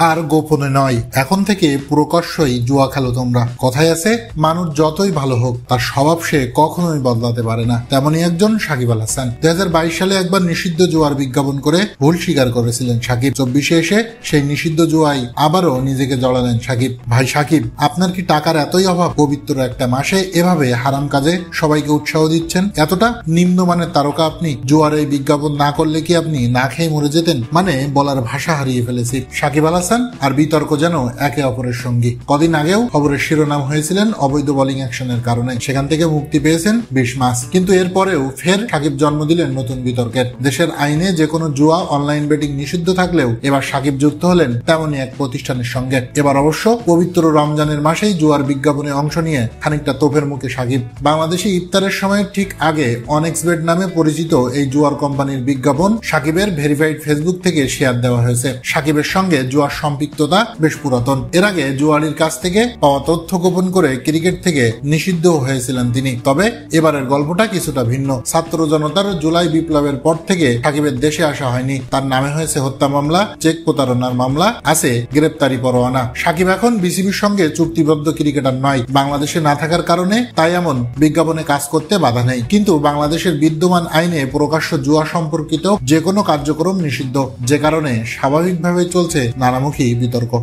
আর গোপনে নয়, এখন থেকে প্রকাশ্যই জুয়া খেলো তোমরা। কথায় আছে, মানুষ যতই ভালো হোক তার স্বভাব সে কখনোই বদলাতে পারে না। তেমনই একজন সাকিব আল হাসান। 2022 সালে একবার নিষিদ্ধ জুয়ার বিজ্ঞাপন করে ভুল স্বীকার করেছিলেন সাকিব। 24-এ এসে সেই নিষিদ্ধ জুয়ায় আবারও নিজেকে জড়ালেন সাকিব। ভাই সাকিব, আপনার কি টাকার এতই অভাব? পবিত্র একটা মাসে এভাবে হারাম কাজে সবাইকে উৎসাহ দিচ্ছেন? এতটা নিম্নমানের তারকা আপনি? জুয়ার এই বিজ্ঞাপন না করলে কি আপনি না খেয়ে মরে যেতেন? মানে বলার ভাষা হারিয়ে ফেলেছি। সাকিব আল হাসান আর বিতর্ক যেন একে অপরের সঙ্গী। কদিন আগেও খবরের শিরোনাম হয়েছিলেন অবৈধ বোলিং অ্যাকশনের কারণে, সেখান থেকে মুক্তি পেয়েছেন 20 মাস। কিন্তু এরপরেও ফের সাকিব জন্ম দিলেন নতুন বিতর্কের। দেশের আইনে যে কোনো জুয়া অনলাইন বেটিং নিষিদ্ধ থাকলেও এবার সাকিব যুক্ত হলেন তেমনই এক প্রতিষ্ঠানের সঙ্গে। এবার অবশ্য পবিত্র রমজানের মাসেই জুয়ার বিজ্ঞাপনে অংশ নিয়ে খানিকটা তোপের মুখে সাকিব। বাংলাদেশে ইফতারের সময় ঠিক আগে অনেক্সবেট নামে পরিচিত এই জুয়ার কোম্পানির বিজ্ঞাপন সাকিবের ভেরিফাইড ফেসবুক থেকে শেয়ার দেওয়া হয়েছে। সাকিবের সঙ্গে জুয়ার সম্পৃক্ততা বেশ পুরাতন। এর আগে জুয়ারির কাছ থেকে পাওয়া তথ্য গোপন করে ক্রিকেট থেকে নিষিদ্ধ হয়েছিলেন তিনি। তবে এবারের গল্পটা কিছুটা ভিন্ন। ছাত্র জনতার জুলাই বিপ্লবের পর থেকে সাকিবের দেশে আসা হয়নি। তার নামে হয়েছে হত্যা মামলা, চেক প্রতারণার মামলা, আছে গ্রেপ্তারি পরোয়ানা। সাকিব এখন বিসিবির সঙ্গে চুক্তিবদ্ধ ক্রিকেটার নয়। বাংলাদেশে না থাকার কারণে তাই এমন বিজ্ঞাপনে কাজ করতে বাধা নেই। কিন্তু বাংলাদেশের বিদ্যমান আইনে প্রকাশ্য জুয়া সম্পর্কিত যে কোনো কার্যক্রম নিষিদ্ধ, যে কারণে স্বাভাবিকভাবে চলছে নানামুখী বিতর্ক।